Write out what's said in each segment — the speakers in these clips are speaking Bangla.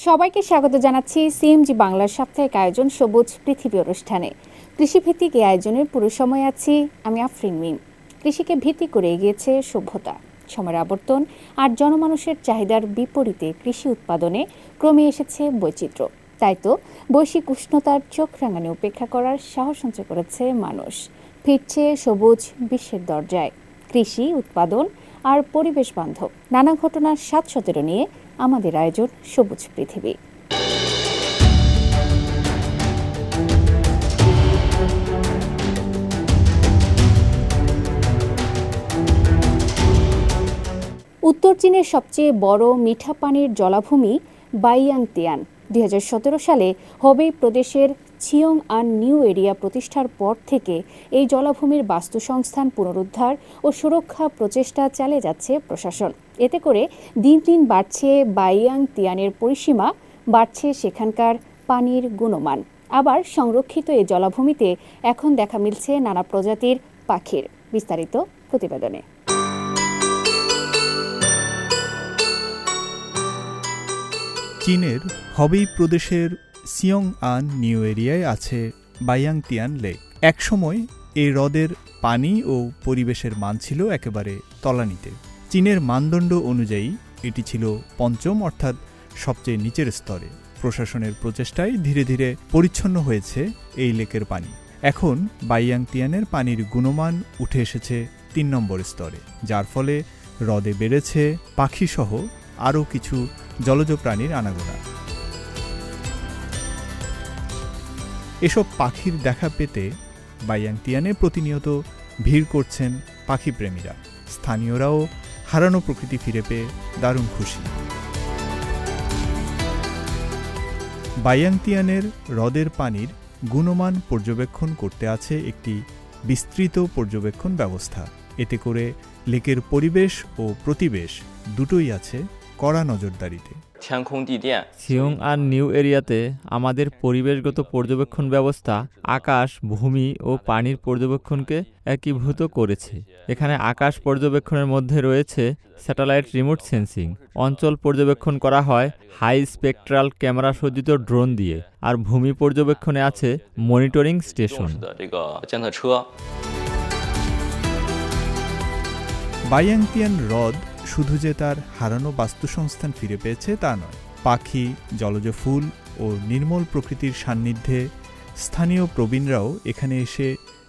সবাইকে স্বাগত জানাচ্ছি সিএমজি বাংলার সাপ্তাহিক আয়োজন সবুজ পৃথিবী অনুষ্ঠানে। কৃষিভিত্তিক এই আয়োজনের পুরো সময় আছি আমি আফরিন মিম। কৃষিকে ভিত্তি করে এগিয়েছে সভ্যতা, সময়ের আবর্তন আর জনমানুষের চাহিদার বিপরীতে কৃষি উৎপাদনে ক্রমে এসেছে বৈচিত্র্য। তাই তো বৈশ্বিক উষ্ণতার চোখ রাঙানি উপেক্ষা করার সাহস সঞ্চয় করেছে মানুষ। ফিরছে সবুজ বিশ্বের দরজায়। কৃষি উৎপাদন আর পরিবেশ বান্ধব নানা ঘটনার ৭-১৭ নিয়ে আমাদের আয়োজন সবুজ পৃথিবী। উত্তর চীনের সবচেয়ে বড় মিঠা পানির জলাভূমি বাইয়াংতিয়ান ২০১৭ সালে হবেই প্রদেশের চিয়ংআন নিউ এরিয়া প্রতিষ্ঠার পর থেকে এই জলাভূমির বাস্তুসংস্থান পুনরুদ্ধার ও সুরক্ষা প্রচেষ্টা চালিয়ে যাচ্ছে প্রশাসন। এতে করে দিন দিন বাড়ছে বাইয়াংতিয়ানের পরিসীমা, বাড়ছে সেখানকার পানির গুণমান। আবার সংরক্ষিত এই জলাভূমিতে এখন দেখা মিলছে নানা প্রজাতির পাখির। বিস্তারিত প্রতিবেদনে। চীনের হবেই প্রদেশের চিয়ংআন নিউ এরিয়ায় আছে বাইয়াংতিয়ান লেক। একসময় এই হ্রদের পানি ও পরিবেশের মান ছিল একেবারে তলানিতে। চীনের মানদণ্ড অনুযায়ী এটি ছিল পঞ্চম অর্থাৎ সবচেয়ে নিচের স্তরে। প্রশাসনের প্রচেষ্টায় ধীরে ধীরে পরিচ্ছন্ন হয়েছে এই লেকের পানি। এখন বাইয়াংতিয়ানের পানির গুণমান উঠে এসেছে ৩ নম্বর স্তরে, যার ফলে হ্রদে বেড়েছে পাখিসহ আরও কিছু জলজ প্রাণীর আনাগোনা। এসব পাখির দেখা পেতে বাইয়াংতিয়ানে প্রতিনিয়ত ভিড় করছেন পাখিপ্রেমীরা। স্থানীয়রাও হারানো প্রকৃতি ফিরে পেয়ে দারুণ খুশি। বাইয়াংতিয়ানের হ্রদের পানির গুণমান পর্যবেক্ষণ করতে আছে একটি বিস্তৃত পর্যবেক্ষণ ব্যবস্থা। এতে করে লেকের পরিবেশ ও প্রতিবেশ দুটোই আছে কড়া নজরদারিতে। চিয়ংআন নিউ এরিয়াতে আমাদের পরিবেশগত পর্যবেক্ষণ ব্যবস্থা আকাশ, ভূমি ও পানির পর্যবেক্ষণকে একীভূত করেছে। এখানে আকাশ পর্যবেক্ষণের মধ্যে রয়েছে স্যাটেলাইট রিমোট সেন্সিং, অঞ্চল পর্যবেক্ষণ করা হয় হাই স্পেকট্রাল ক্যামেরা সজ্জিত ড্রোন দিয়ে, আর ভূমি পর্যবেক্ষণে আছে মনিটরিং স্টেশন। বাইয়াংতিয়ান হ্রদ শুধু যে তার হারানো বাস্তুসংস্থান ফিরে পেয়েছে তা নয়, পাখি, জলজ ফুল ও নির্মল প্রকৃতির সান্নিধ্যে স্থানীয় প্রবীণরাও এখানে এসে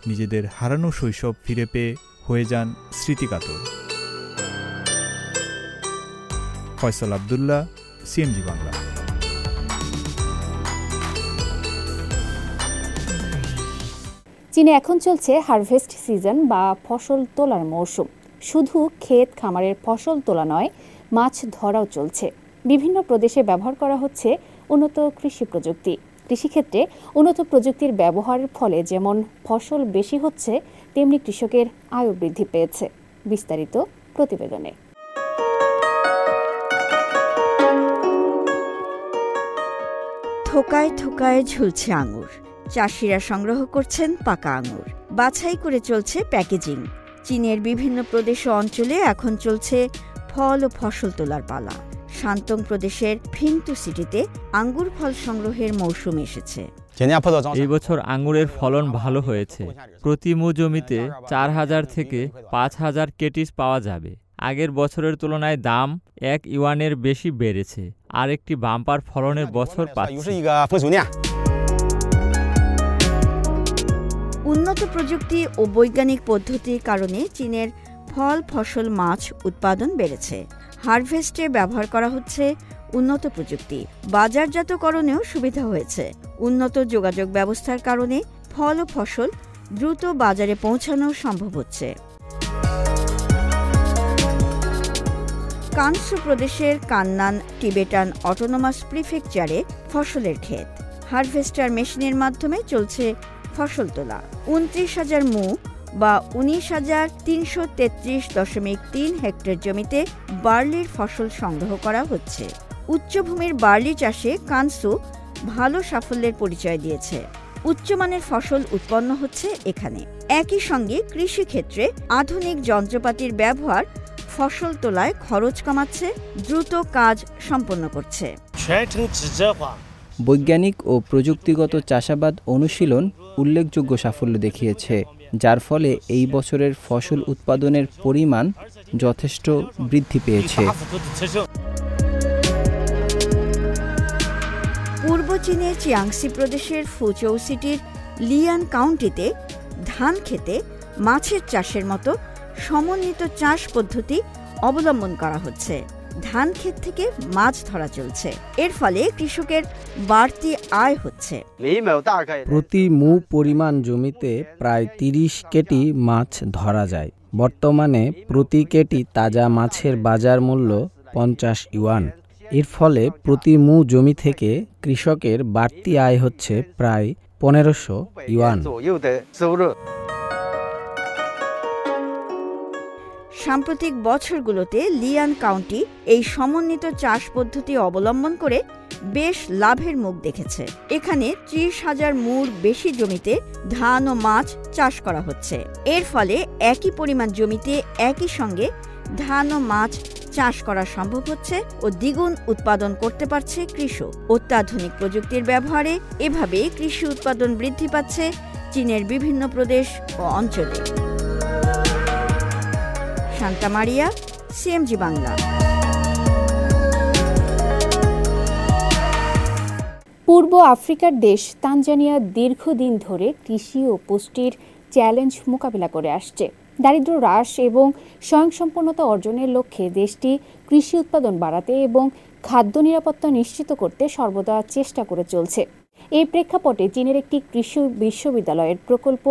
নিজেদের হারানো শৈশব ফিরে পেয়ে হয়ে যান স্মৃতিকাতর। ফয়সাল আব্দুল্লাহ, সিএমজি বাংলা। চীনে এখন চলছে হারভেস্ট সিজন বা ফসল তোলার মৌসুম। শুধু ক্ষেত খামারের ফসল তোলা নয়, মাছ ধরাও চলছে। বিভিন্ন প্রদেশে ব্যবহার করা হচ্ছে উন্নত কৃষি প্রযুক্তি। কৃষিক্ষেত্রে উন্নত প্রযুক্তির ব্যবহারের ফলে যেমন ফসল বেশি হচ্ছে, তেমনি কৃষকের আয়ও বৃদ্ধি পেয়েছে। বিস্তারিত প্রতিবেদনে। থোকায় থোকায় ঝুলছে আঙুর। চাষিরা সংগ্রহ করছেন পাকা আঙুর। বাছাই করে চলছে প্যাকেজিং। চীনের বিভিন্ন প্রদেশ ও অঞ্চলে এখন চলছে ফল ও ফসল তোলার পালা। শান্তং প্রদেশের ফিংটু সিটিতে আঙ্গুর ফল সংগ্রহের মৌসুম এসেছে। এই বছর আঙ্গুরের ফলন ভালো হয়েছে। প্রতি মু জমিতে ৪,০০০ থেকে ৫,০০০ কেটিস পাওয়া যাবে। আগের বছরের তুলনায় দাম ১ ইউয়ানের বেশি বেড়েছে। আর একটি বাম্পার ফলনের বছর পাচ্ছে। উন্নত প্রযুক্তি ও বৈজ্ঞানিক পদ্ধতির কারণে চীনের ফল, ফসল, মাছ উৎপাদন বেড়েছে। হারভেস্টে ব্যবহার করা হচ্ছে উন্নত প্রযুক্তি। বাজারজাতকরণেও সুবিধা হয়েছে। উন্নত যোগাযোগ ব্যবস্থার কারণে ফল ও ফসল দ্রুত বাজারে পৌঁছানো সম্ভব হচ্ছে। কানসু প্রদেশের কান্নান টিবেটান অটোনোমাস প্রিফেকচারে ফসলের ক্ষেত। হারভেস্টার মেশিনের মাধ্যমে চলছে ফসল তোলা। ২৯,০০০ মু বা ১৯,৩33.৩ হেক্টর জমিতে বার্লির ফসল সংগ্রহ করা হচ্ছে। উচ্চভূমির বার্লি চাষে কানসু ভালো সাফল্যের পরিচয় দিয়েছে। উচ্চমানের ফসল উৎপন্ন হচ্ছে এখানে। একই সঙ্গে কৃষিক্ষেত্রে আধুনিক যন্ত্রপাতির ব্যবহার ফসল তোলায় খরচ কমাচ্ছে, দ্রুত কাজ সম্পন্ন করছে। বৈজ্ঞানিক ও প্রযুক্তিগত চাষাবাদ অনুশীলন উল্লেখযোগ্য সাফল্য দেখিয়েছে, যার ফলে এই বছরের ফসল উৎপাদনের পরিমাণ যথেষ্ট বৃদ্ধি পেয়েছে। পূর্ব চীনের চিয়াংসি প্রদেশের ফুচৌ সিটির লিয়ান কাউন্টিতে ধান খেতে মাছের চাষের মতো সমন্বিত চাষ পদ্ধতি অবলম্বন করা হচ্ছে। ধান ক্ষেত থেকে মাছ ধরা চলছে। এর ফলে কৃষকের বাড়তি আয় হচ্ছে। প্রতি মু পরিমাণ জমিতে প্রায় 30 কেটি মাছ ধরা যায়। বর্তমানে প্রতি কেটি তাজা মাছের বাজার মূল্য 50 ইউয়ান। এর ফলে প্রতি মু জমি থেকে কৃষকের বাড়তি আয় হচ্ছে প্রায় 1500 ইউয়ান। সাম্প্রতিক বছরগুলোতে লিয়ান কাউন্টি এই সমন্বিত চাষ পদ্ধতি অবলম্বন করে বেশ লাভের মুখ দেখেছে। এখানে 30,000 মুর বেশি জমিতে ধান ও মাছ চাষ করা হচ্ছে। এর ফলে একই পরিমাণ জমিতে একই সঙ্গে ধান ও মাছ চাষ করা সম্ভব হচ্ছে ও দ্বিগুণ উৎপাদন করতে পারছে কৃষক। অত্যাধুনিক প্রযুক্তির ব্যবহারে এভাবে কৃষি উৎপাদন বৃদ্ধি পাচ্ছে চীনের বিভিন্ন প্রদেশ ও অঞ্চলে। শান্তা মারিয়া, সিএমজি বাংলা। পূর্ব আফ্রিকার দেশ তানজানিয়া দীর্ঘদিন ধরে কৃষি ও পুষ্টির চ্যালেঞ্জ মোকাবিলা করে আসছে। দারিদ্র্য হ্রাস এবং স্বয়ংসম্পূর্ণতা অর্জনের লক্ষ্যে দেশটি কৃষি উৎপাদন বাড়াতে এবং খাদ্য নিরাপত্তা নিশ্চিত করতে সর্বদা চেষ্টা করে চলছে। এই প্রেক্ষাপটে চীনের একটি কৃষি বিশ্ববিদ্যালয়ের প্রকল্প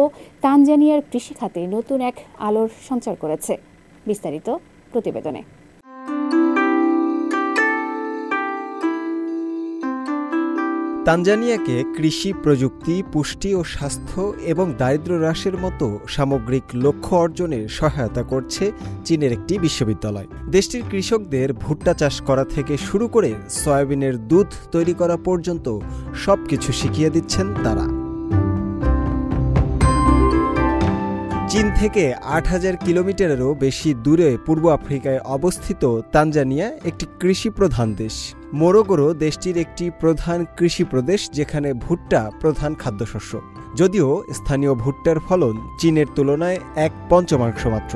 তানজানিয়ার কৃষিখাতে নতুন এক আলোর সঞ্চার করেছে। বিস্তারিত প্রতিবেদনে। তানজানিয়াকে কৃষি, প্রযুক্তি, পুষ্টি ও স্বাস্থ্য এবং দারিদ্র্য হ্রাসের মতো সামগ্রিক লক্ষ্য অর্জনে সহায়তা করছে চীনের একটি বিশ্ববিদ্যালয়। দেশটির কৃষকদের ভুট্টা চাষ করা থেকে শুরু করে সয়াবিনের দুধ তৈরি করা পর্যন্ত সবকিছু শিখিয়ে দিচ্ছেন তারা। চীন থেকে 8000 কিলোমিটারেরও বেশি দূরে পূর্ব আফ্রিকায় অবস্থিত তানজানিয়া একটি কৃষি প্রধান দেশ। মোরোগোরো দেশটির একটি প্রধান কৃষি প্রদেশ, যেখানে ভুট্টা প্রধান খাদ্যশস্য। যদিও স্থানীয় ভুট্টার ফলন চীনের তুলনায় 1/5 মাত্র।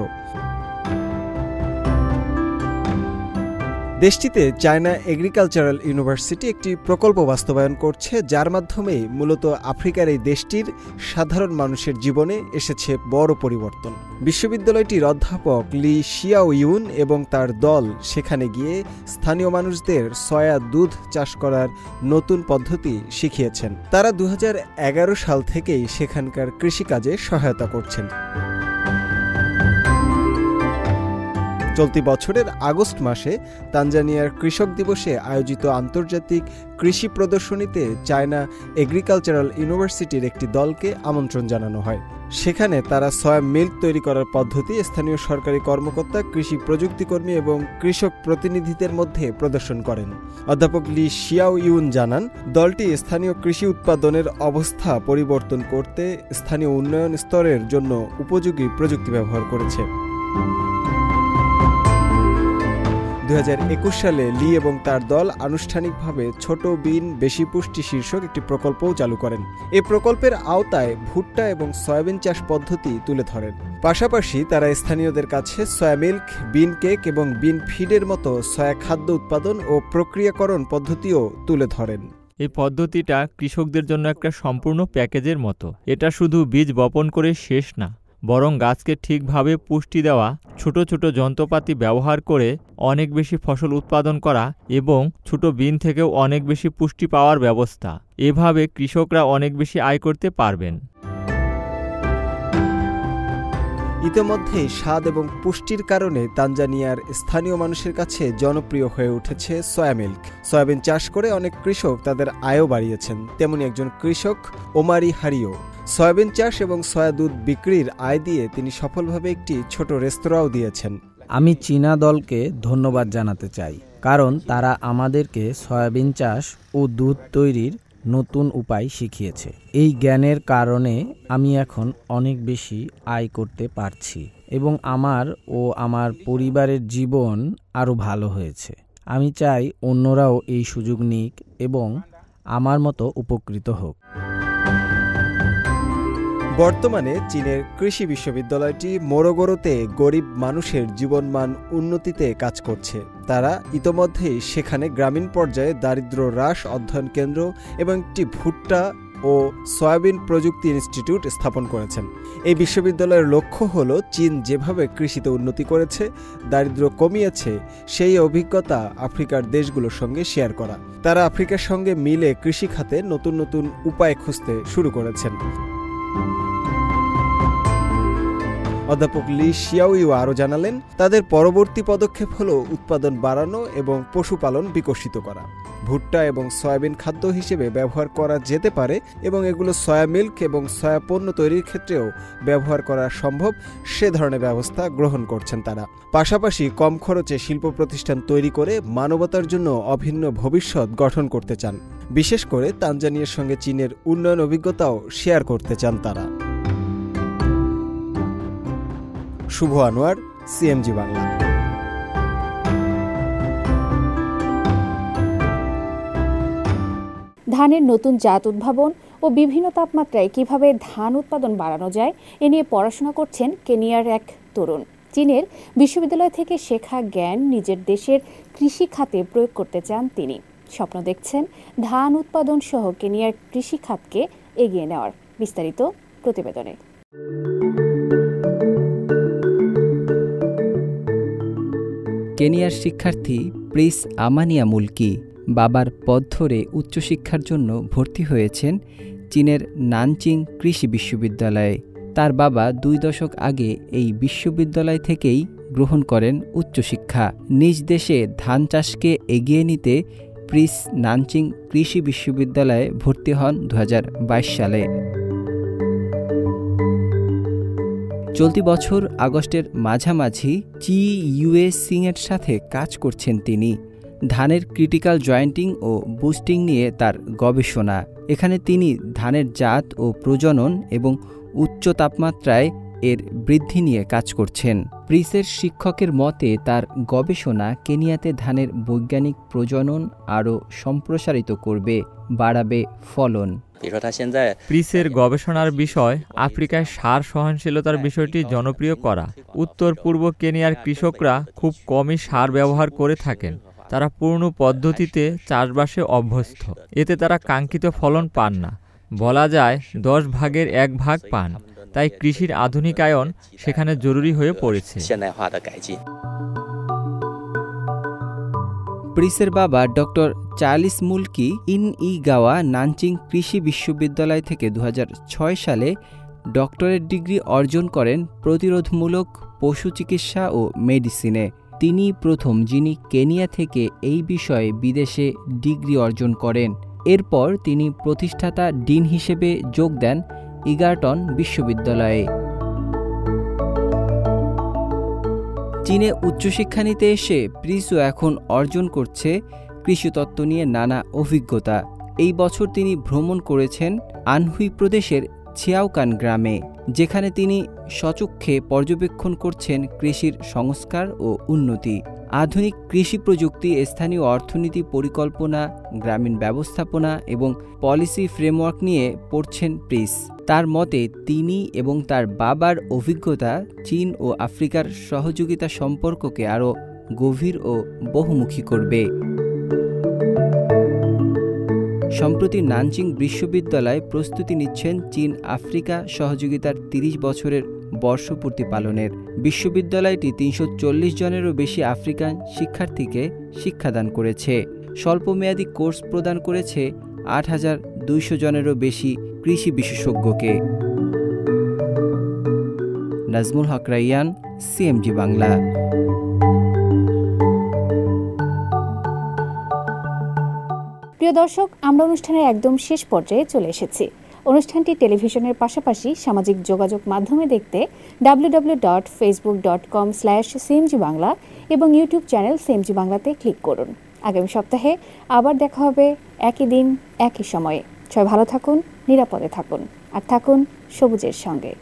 দেশটিতে চায়না এগ্রিকালচারাল ইউনিভার্সিটি একটি প্রকল্প বাস্তবায়ন করছে, যার মাধ্যমে মূলত আফ্রিকার এই দেশটির সাধারণ মানুষের জীবনে এসেছে বড় পরিবর্তন। বিশ্ববিদ্যালয়টির অধ্যাপক লি শিয়াও ইউন এবং তার দল সেখানে গিয়ে স্থানীয় মানুষদের সয়া দুধ চাষ করার নতুন পদ্ধতি শিখিয়েছেন। তারা 2011 সাল থেকেই সেখানকার কৃষিকাজে সহায়তা করছেন। চলতি বছরের আগস্ট মাসে তানজানিয়ার কৃষক দিবসে আয়োজিত আন্তর্জাতিক কৃষি প্রদর্শনীতে চায়না এগ্রিকালচারাল ইউনিভার্সিটির একটি দলকে আমন্ত্রণ জানানো হয়। সেখানে তারা সয়া মিল্ক তৈরি করার পদ্ধতি স্থানীয় সরকারি কর্মকর্তা, কৃষি প্রযুক্তিকর্মী এবং কৃষক প্রতিনিধিদের মধ্যে প্রদর্শন করেন। অধ্যাপক লি শিয়াও ইউন জানান, দলটি স্থানীয় কৃষি উৎপাদনের অবস্থা পরিবর্তন করতে স্থানীয় উন্নয়ন স্তরের জন্য উপযোগী প্রযুক্তি ব্যবহার করেছে। 2021 সালে লি এবং তার দল আনুষ্ঠানিকভাবে ছোট বিন বেশি পুষ্টি শীর্ষক একটি প্রকল্পও চালু করেন। এই প্রকল্পের আওতায় ভুট্টা এবং সয়াবিন চাষ পদ্ধতি তুলে ধরেন। পাশাপাশি তারা স্থানীয়দের কাছে সয়া মিল্ক, বিন কেক এবং বিন ফিডের মতো সয়া খাদ্য উৎপাদন ও প্রক্রিয়াকরণ পদ্ধতিও তুলে ধরেন। এই পদ্ধতিটা কৃষকদের জন্য একটা সম্পূর্ণ প্যাকেজের মতো। এটা শুধু বীজ বপন করে শেষ না, বরং গাছকে ঠিকভাবে পুষ্টি দেওয়া, ছোট ছোট যন্ত্রপাতি ব্যবহার করে অনেক বেশি ফসল উৎপাদন করা এবং ছোট বিন থেকেও অনেক বেশি পুষ্টি পাওয়ার ব্যবস্থা। এভাবে কৃষকরা অনেক বেশি আয় করতে পারবেন। ইতোমধ্যে স্বাদ এবং পুষ্টির কারণে তানজানিয়ার স্থানীয় মানুষের কাছে জনপ্রিয় হয়ে উঠেছে সয়া মিল্ক। সয়াবিন চাষ করে অনেক কৃষক তাদের আয়ও বাড়িয়েছেন। তেমনি একজন কৃষক ওমারি হারিও সয়াবিন চাষ এবং সয়া দুধ বিক্রির আয় দিয়ে তিনি সফলভাবে একটি ছোট রেস্তোরাঁও দিয়েছেন। আমি চীনা দলকে ধন্যবাদ জানাতে চাই, কারণ তারা আমাদেরকে সয়াবিন চাষ ও দুধ তৈরির নতুন উপায় শিখিয়েছে। এই জ্ঞানের কারণে আমি এখন অনেক বেশি আয় করতে পারছি এবং আমার ও আমার পরিবারের জীবন আরও ভালো হয়েছে। আমি চাই অন্যরাও এই সুযোগ নিক এবং আমার মতো উপকৃত হোক। বর্তমানে চীনের কৃষি বিশ্ববিদ্যালয়টি মোরোগোরোতে গরিব মানুষের জীবনমান উন্নতিতে কাজ করছে। তারা ইতোমধ্যেই সেখানে গ্রামীণ পর্যায়ে দারিদ্র্য হ্রাস অধ্যয়ন কেন্দ্র এবং একটি ভুট্টা ও সয়াবিন প্রযুক্তি ইনস্টিটিউট স্থাপন করেছেন। এই বিশ্ববিদ্যালয়ের লক্ষ্য হল চীন যেভাবে কৃষিতে উন্নতি করেছে, দারিদ্র্য কমিয়েছে, সেই অভিজ্ঞতা আফ্রিকার দেশগুলোর সঙ্গে শেয়ার করা। তারা আফ্রিকার সঙ্গে মিলে কৃষি খাতে নতুন নতুন উপায় খুঁজতে শুরু করেছেন। অধ্যাপক লি শিয়াওইউ আরও জানালেন, তাদের পরবর্তী পদক্ষেপ হল উৎপাদন বাড়ানো এবং পশুপালন বিকশিত করা। ভুট্টা এবং সয়াবিন খাদ্য হিসেবে ব্যবহার করা যেতে পারে এবং এগুলো সয়া মিল্ক এবং সয়া পণ্য তৈরির ক্ষেত্রেও ব্যবহার করা সম্ভব, সে ধরনের ব্যবস্থা গ্রহণ করছেন তারা। পাশাপাশি কম খরচে শিল্প প্রতিষ্ঠান তৈরি করে মানবতার জন্য অভিন্ন ভবিষ্যৎ গঠন করতে চান। বিশেষ করে তানজানিয়ার সঙ্গে চীনের উন্নয়ন অভিজ্ঞতাও শেয়ার করতে চান তারা। শুভ আনোয়ার, সিএমজি বাংলা। ধানের নতুন জাত উদ্ভাবন ও বিভিন্ন তাপমাত্রায় কিভাবে ধান উৎপাদন বাড়ানো যায় এ নিয়ে পড়াশোনা করছেন কেনিয়ার এক তরুণ। চীনের বিশ্ববিদ্যালয় থেকে শেখা জ্ঞান নিজের দেশের কৃষি খাতে প্রয়োগ করতে চান তিনি। স্বপ্ন দেখছেন ধান উৎপাদন সহ কেনিয়ার কৃষি খাতকে এগিয়ে নেওয়ার। বিস্তারিত প্রতিবেদনে। কেনিয়ার শিক্ষার্থী প্রিস আমানিয়া মুলকি বাবার পথ ধরে উচ্চশিক্ষার জন্য ভর্তি হয়েছেন চীনের নানচিং কৃষি বিশ্ববিদ্যালয়ে। তার বাবা 2 দশক আগে এই বিশ্ববিদ্যালয় থেকেই গ্রহণ করেন উচ্চশিক্ষা। নিজ দেশে ধান চাষকে এগিয়ে নিতে প্রিস নানচিং কৃষি বিশ্ববিদ্যালয়ে ভর্তি হন 2022 সালে। চলতি বছর আগস্টের মাঝামাঝি চি ইউএ সিংয়ের সাথে কাজ করছেন তিনি। ধানের ক্রিটিক্যাল জয়েন্টিং ও বুস্টিং নিয়ে তার গবেষণা। এখানে তিনি ধানের জাত ও প্রজনন এবং উচ্চ তাপমাত্রায় এর বৃদ্ধি নিয়ে কাজ করছেন। প্রিসের শিক্ষকের মতে তার গবেষণা কেনিয়াতে ধানের বৈজ্ঞানিক প্রজনন আরও সম্প্রসারিত করবে, বাড়াবে ফলন। প্রিসের গবেষণার বিষয় আফ্রিকায় সার সহনশীলতার বিষয়টি জনপ্রিয় করা। উত্তর পূর্ব কেনিয়ার কৃষকরা খুব কমই সার ব্যবহার করে থাকেন। তারা পূর্ণ পদ্ধতিতে চাষবাসে অভ্যস্ত। এতে তারা কাঙ্ক্ষিত ফলন পান না, বলা যায় 10 ভাগের 1 ভাগ পান। তাই কৃষির আধুনিকায়ন সেখানে জরুরি হয়ে পড়েছে। প্রিসের বাবা ডক্টর চার্লিস মুলকি ইনইগাওয়া নানচিং কৃষি বিশ্ববিদ্যালয় থেকে 2006 সালে ডক্টরেট ডিগ্রি অর্জন করেন প্রতিরোধমূলক পশু চিকিৎসা ও মেডিসিনে। তিনি প্রথম যিনি কেনিয়া থেকে এই বিষয়ে বিদেশে ডিগ্রি অর্জন করেন। এরপর তিনি প্রতিষ্ঠাতা ডিন হিসেবে যোগ দেন ইগারটন বিশ্ববিদ্যালয়ে। চীনে উচ্চশিক্ষা নিতে এসে প্রিসও এখন অর্জন করছে কৃষিতত্ত্ব নিয়ে নানা অভিজ্ঞতা। এই বছর তিনি ভ্রমণ করেছেন আনহুই প্রদেশের ছিয়াওকান গ্রামে, যেখানে তিনি স্বচক্ষে পর্যবেক্ষণ করছেন কৃষির সংস্কার ও উন্নতি। আধুনিক কৃষি প্রযুক্তি, স্থানীয় অর্থনীতি পরিকল্পনা, গ্রামীণ ব্যবস্থাপনা এবং পলিসি ফ্রেমওয়ার্ক নিয়ে পড়ছেন প্রিস। তার মতে তিনি এবং তার বাবার অভিজ্ঞতা চীন ও আফ্রিকার সহযোগিতা সম্পর্ককে আরও গভীর ও বহুমুখী করবে। সম্প্রতি নানচিং বিশ্ববিদ্যালয় প্রস্তুতি নিচ্ছেন চীন আফ্রিকা সহযোগিতার 30 বছরের বর্ষপূর্তি পালনের। বিশ্ববিদ্যালয়টি 340 জনেরও বেশি আফ্রিকান শিক্ষার্থীকে শিক্ষাদান করেছে। স্বল্পমেয়াদী কোর্স প্রদান করেছে 8200 জনেরও বেশি কৃষি বিশেষজ্ঞকে। নাজমুল হক রাইয়ান, সিএমজি বাংলা। প্রিয় দর্শক, আমরা অনুষ্ঠানের একদম শেষ পর্যায়ে চলে এসেছি। অনুষ্ঠানটি টেলিভিশনের পাশাপাশি সামাজিক যোগাযোগ মাধ্যমে দেখতে www.facebook.com/cmg বাংলা এবং ইউটিউব চ্যানেল সিএমজি বাংলাতে ক্লিক করুন। আগামী সপ্তাহে আবার দেখা হবে একই দিন একই সময়ে। সবাই ভালো থাকুন, নিরাপদে থাকুন আর থাকুন সবুজের সঙ্গে।